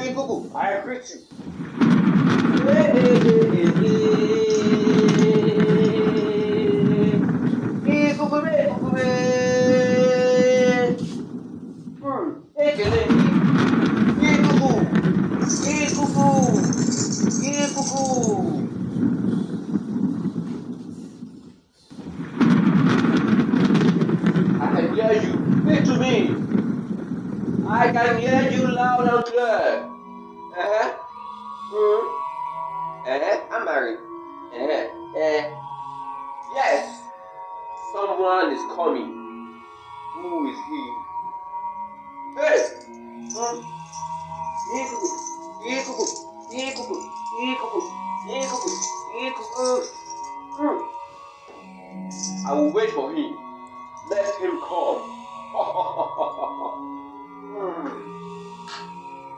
Ikuku, I greet you. Ekele Ikuku, Ikuku, Ikuku. I can hear you. Speak to me. I can hear you loud and clear. I'm married. Yes. Someone is coming. Who is he? Hey! Ikuku, Ikuku, Ikuku, Ikuku, Ikuku, Ikuku. I will wait for him. Let him come.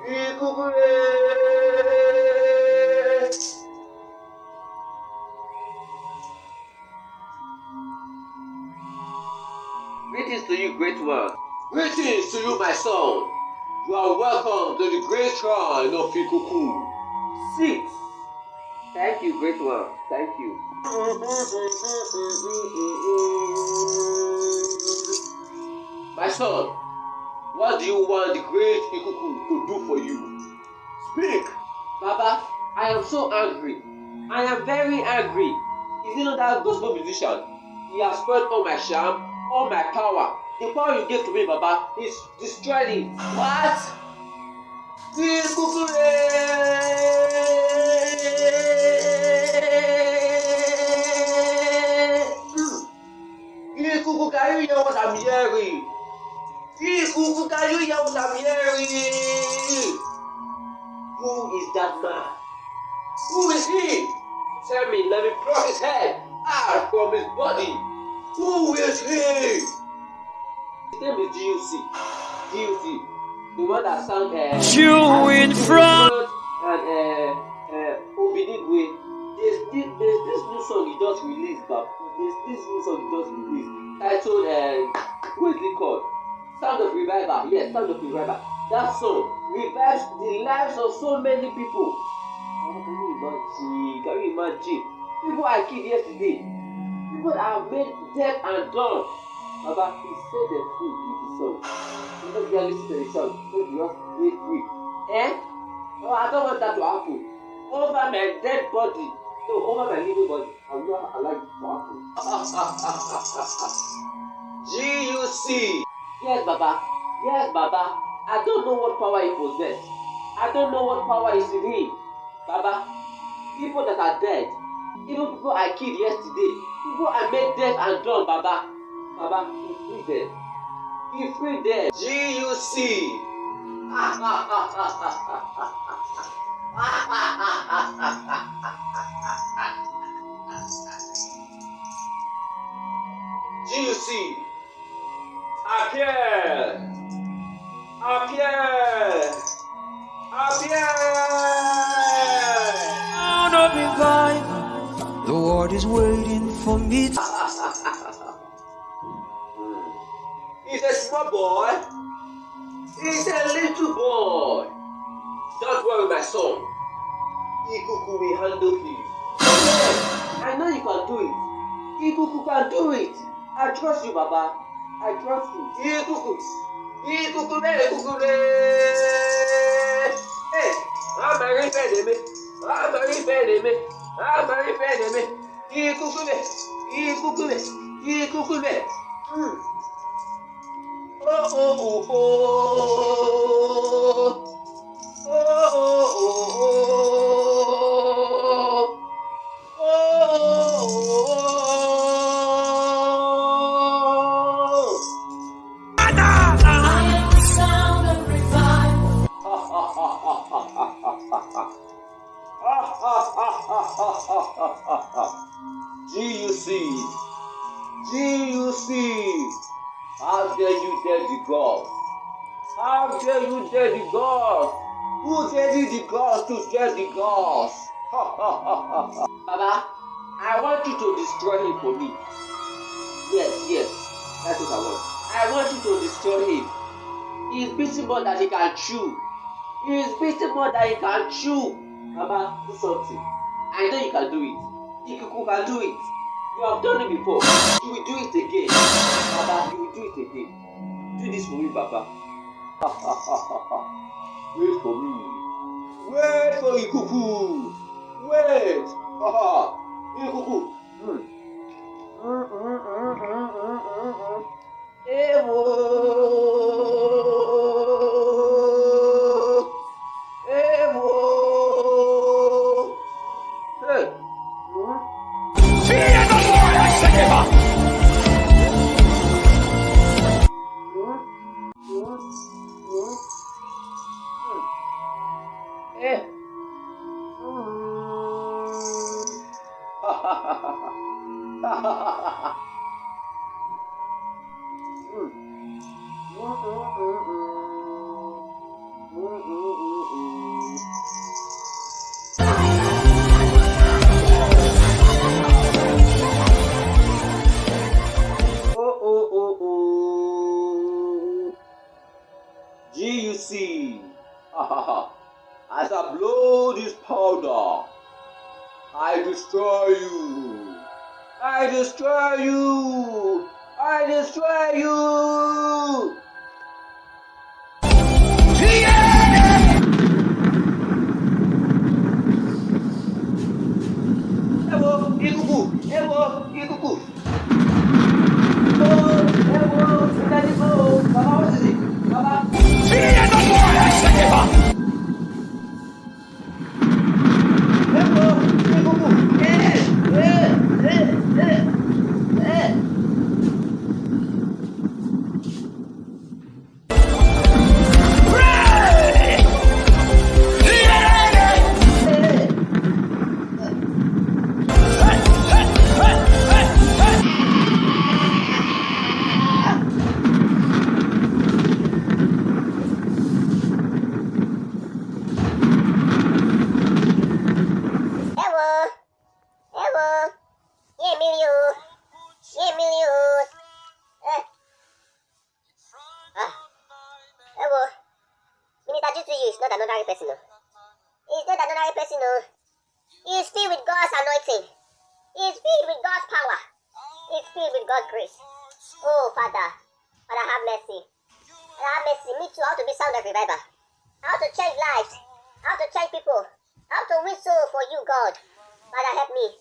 Ikuku. Greetings to you, great one. Greetings to you, my son. You are welcome to the great shrine of Ikuku. Sit. Thank you, great one. Thank you. My son, what do you want the great Ikuku to do for you? Speak. Baba, I am so angry. I am very angry. Is it not that gospel musician? He has spoiled all my charm, all my power. The power you gave to me, Baba, is destroyed it. What? Ikuku. Ikuku, can you hear what I'm hearing? Ikuku, can you hear what I'm hearing? Who is that man? Who is he? Tell me, let me pluck his head out from his body. Who is he? His name is GUC. GUC. The one that sang you in front and Obidigwe. There's this new song he just released, but there's this new song he just released titled what is it called? Sound of Revival. Yes, Sound of Revival. That song revives the lives of so many people. Can you imagine? People I killed yesterday. People that have made dead and done. Baba, he set them free with the song. You don't get listen to the song. Don't just be free. No, I don't want that to happen. Over my dead body. No, over my living body. I will not allow it to happen. GUC. Yes, Baba. Yes, Baba. I don't know what power he possesses. I don't know what power is in him. Baba, people that are dead, even people I killed yesterday, people I made dead and done, Baba. Baba, he free them. He free them. GUC. GUC. Appear. Appear. Appear. The world is waiting for me. He's a small boy. He's a little boy. Don't worry, my son. Ikuku will handle you. Yes, I know you can do it. Ikuku can do it. I trust you, Baba. I trust you. Ikuku. Ikuku, Ikuku. Hey, I'm very bad at me. I'm very bad at me. I'm very bad at me. Ikuku. Ikuku. Ikuku. Oh, oh, oh, oh. Oh, oh, oh, oh. I am the sound of revival. GUC. GUC. How dare you dare the gods? How dare you dare the gods? Who dare the gods to dare the gods? Baba, I want you to destroy him for me. Yes, that's what I want. I want you to destroy him. He's beating more than he can chew. He is beating more than he can chew. Baba, do something. I know you can do it. Ikuku can do it. You have done it before. You will do it again. Baba, you will do it again. Do this for me, Baba. Wait for me. Wait for Ikuku. Wait. Ikuku. Ewo. Ewo. Hey. Eh. GUC. As I blow this powder, I destroy you. I destroy you. I destroy you. Ewo, Ikuku. Ewo, Ikuku. Ewo, Daddy, go. Baba, what is it? Baba. Minister GCU is not an ordinary person. He's not an ordinary person. He is filled with God's anointing. He is filled with God's power. He is filled with God's grace. Oh, Father. Father, have mercy. Father, have mercy. Me too, how to be sound of revival. How to change lives. How to change people. How to whistle for you, God. Father, help me.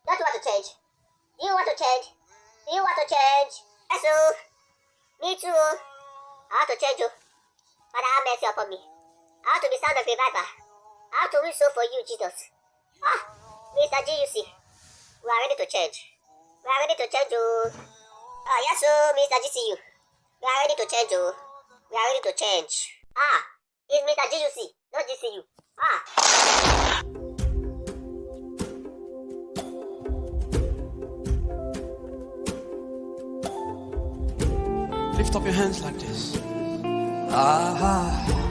Don't you want to change? Do you want to change? Do you want to change? Yes, oh. Me too. How to change you. Father, have mercy upon me. How to be sound of revival. How to whistle for you, Jesus. Mr. GUC. We are ready to change. We are ready to change you. Yes, oh, Mr. GCU. We are ready to change you. We are ready to change. It's Mr. GUC, not GCU. Lift up your hands like this. Ah.